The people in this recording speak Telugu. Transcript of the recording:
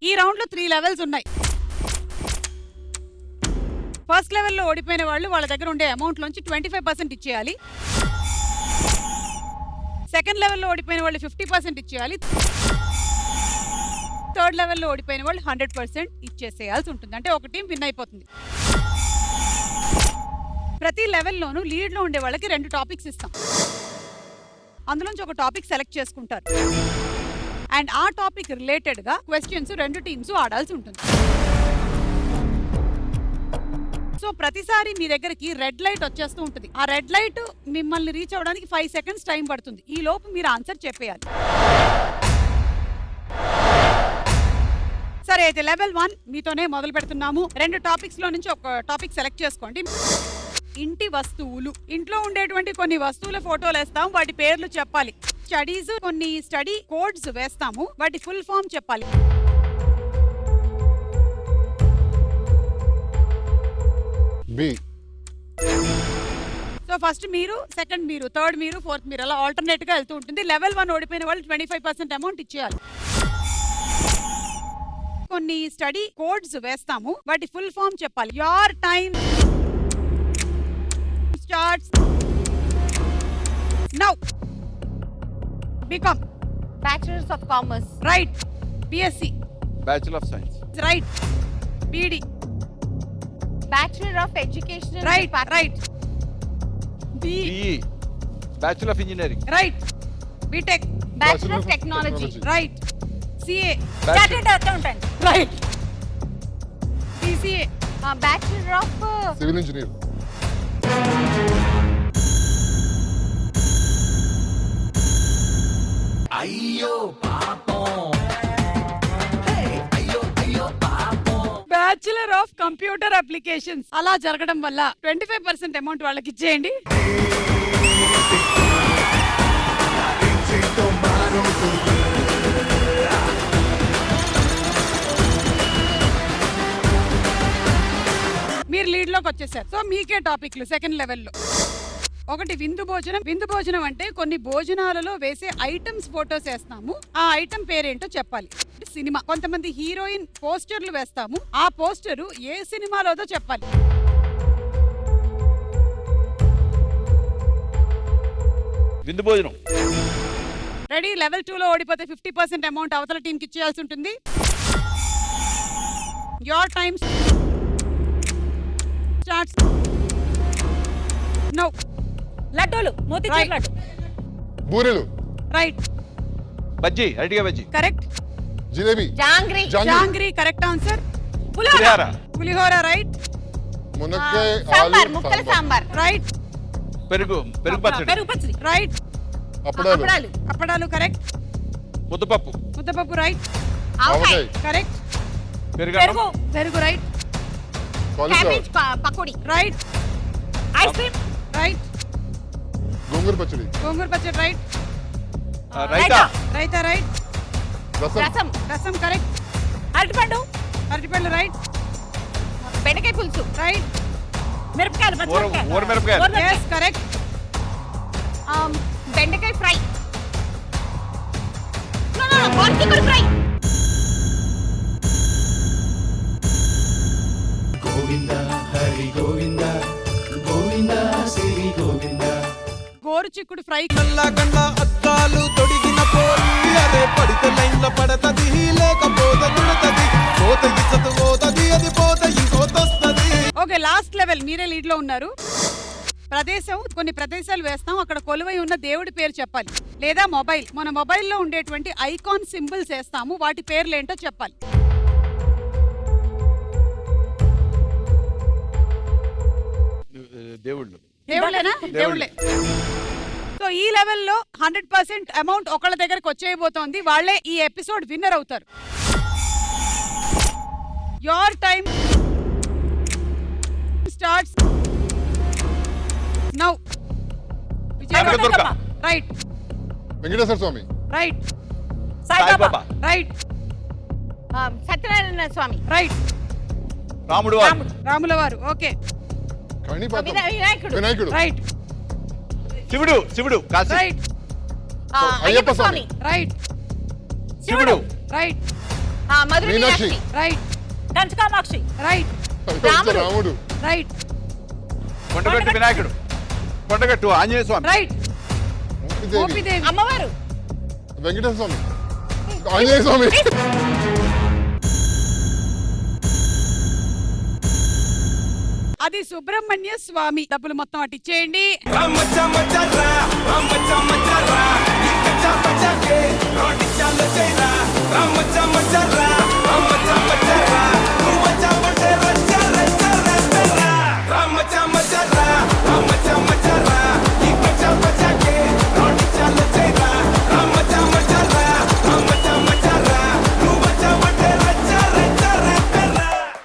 ఈ రౌండ్ లో 3 లెవెల్స్ ఉన్నాయి. ఫస్ట్ లెవెల్లో ఓడిపోయిన వాళ్ళు వాళ్ళ దగ్గర ఉండే అమౌంట్ లోంచి 25% ఇచ్చేయాలి. సెకండ్ లెవెల్లో ఓడిపోయిన వాళ్ళు 50% ఇచ్చేయాలి. థర్డ్ లెవెల్లో ఓడిపోయిన వాళ్ళు 100% ఇచ్చేసేయాల్సి ఉంటుంది. అంటే ఒక టీం విన్ అయిపోతుంది. ప్రతి లెవెల్లోనూ లీడ్లో ఉండే వాళ్ళకి 2 టాపిక్స్ ఇస్తాం. అందులోంచి ఒక టాపిక్ సెలెక్ట్ చేసుకుంటారు. అండ్ ఆ టాపిక్ రిలేటెడ్గా క్వశ్చన్స్ 2 టీమ్స్ ఆడాల్సి ఉంటుంది. సో ప్రతిసారి మీ దగ్గరికి రెడ్ లైట్ వచ్చేస్తూ ఉంటుంది. ఆ రెడ్ లైట్ మిమ్మల్ని రీచ్ అవ్వడానికి 5 సెకండ్స్ టైం పడుతుంది. ఈ లోపు మీరు ఆన్సర్ చెప్పేయాలి. సరే అయితే లెవెల్ 1 మీతోనే మొదలు పెడుతున్నాము. 2 టాపిక్స్ లో నుంచి ఒక టాపిక్ సెలెక్ట్ చేసుకోండి. ఇంటి వస్తువులు. ఇంట్లో ఉండేటువంటి కొన్ని వస్తువుల ఫోటోలు వేస్తాం, వాటి పేర్లు చెప్పాలి. స్టడీస్, కొన్ని స్టడీ కోడ్స్ వేస్తాము, వాటి ఫుల్ ఫామ్ చెప్పాలి. సో ఫస్ట్ మీరు, సెకండ్ మీరు, థర్డ్ మీరు, ఫోర్త్ మీరు, అలా ఆల్టర్నేట్ గా వెళ్తూ ఉంటుంది. లెవెల్ 1 ఓడిపోయిన వాళ్ళు 25% అమౌంట్ ఇచ్చేయాలి. కొన్ని స్టడీ కోడ్స్ వేస్తాము, వాటి ఫుల్ ఫామ్ చెప్పాలి. Your time starts now. BCom. Bachelors of commerce. Right. BSc. Bachelor of science. Right. BEd. Bachelor of education. Right. Right. BE. Bachelor of engineering. Right. BTech. Bachelor of technology. Right. CA. Chartered accountant. Right. CCA. Bachelor of civil engineer. అయ్యో పాపం, అయ్యో అయ్యో పాపం. Bachelor of computer applications. అలా జరగడం వల్ల 25% అమౌంట్ వాళ్ళకి ఇచ్చేయండి. మీరు లీడ్ లోకి వచ్చేసారు. సో మీకే టాపిక్లు సెకండ్ లెవెల్లో. ఒకటి విందు భోజనం. విందు భోజనం అంటే కొన్ని భోజనాలలో వేసే ఐటమ్స్ ఫోటోస్ వేస్తాము, ఆ ఐటమ్ పేరేంటో చెప్పాలి. సినిమా. కొంతమంది హీరోయిన్ పోస్టర్లు వేస్తాము, ఆ పోస్టరు ఏ సినిమాలోదో చెప్పాలి. విందు భోజనం. రెడీ. లెవెల్ 2 లో ఓడిపోతే 50% అమౌంట్ అవతల టీం కి ఇచ్చేయాల్సి ఉంటుంది. Your time starts now. లడ్డూలు. మోతీచూర్ లడ్డు. బూరెలు. రైట్. బజ్జీ. అరటిగా bajji. Correct. Jalebi. Jangri. Jangri. Correct answer. Pulihora. Pulihora. Right. మునక్కాయ. సాంబార్. ముక్కల సాంబార్. రైట్. పెరుగు. పెరుగు పచ్చడి. పెరుగు పచ్చడి. రైట్. అప్పడాలు. అప్పడాలు. Correct. Muddapappu. Muddapappu. Right. Avakaya. Correct. పెరుగు. పెరుగు. Right. Cabbage pakodi. Right. Ice cream. Right. Gongura pachadi. Gongura pachadi. Right. Raita. Raita. Right. Rasam. Rasam. Correct. అరటిపండు. అరటిపళ్ళు. రైట్. బెండకాయ పులుసు. రైట్. మిరపకాయలు. ఊర మిరపకాయలు. yes correct. బెండకాయ ఫ్రై. గోరుచిక్కుడు ఫ్రై. గోవింద హరి గోవింద, గోవింద శ్రీ గోవింద. గోరు చిక్కుడు ఫ్రై. నల్లగండ్ల అద్దాలు తొడిగిన పోయి అదే పడితే లైన్ల పడతది, లేకపోతే తుడతది, పోత ఇచ్చత పోతది, అది పోత ఇంకోతొస్తది. Okay last level. మీరే లీడ్ లో ఉన్నారు. ప్రదేశం. కొన్ని ప్రదేశాలు వేస్తాం, అక్కడ కొలువై ఉన్న దేవుడి పేరు చెప్పాలి. లేదా మొబైల్. మన మొబైల్లో ఉండేటువంటి ఐకాన్ సింబల్స్ వేస్తాము, వాటి పేర్లు ఏంటో చెప్పాలి. దేవుళ్ళు. దేవుళ్ళేనా? దేవుళ్ళే. సో ఈ లెవెల్లో 100% అమౌంట్ ఒకళ్ళ దగ్గరకు వచ్చేయబోతోంది. వాళ్ళే ఈ ఎపిసోడ్ విన్నర్ అవుతారు. Your time starts now. Kanakadurga. Right. Venkateswara Swami. Right. Saibaba. Right. Satyanarayana Swami. Right. రాముడు వారు. రాముల వారు. ఓకే. కాణిపాకం. వినాయకుడు. వినాయకుడు. రైట్. శివుడు. శివుడు. కాశీ. రైట్. అయ్యప్ప స్వామి. రైట్. శివుడు. Right. Madurai Meenakshi. Meenakshi right Kanchi Kamakshi right రాముడు. రాముడు రైట్ కొండగట్టు వినాయకుడు కొండగట్టు ఆంజనేయ స్వామి రైట్ మోపిదేవి గోపిదేవి అమ్మవారు వెంకటేశ్వర స్వామి ఆంజనేయ స్వామి అది సుబ్రహ్మణ్య స్వామి. డబ్బులు మొత్తం అటు ఇచ్చేయండి. రామ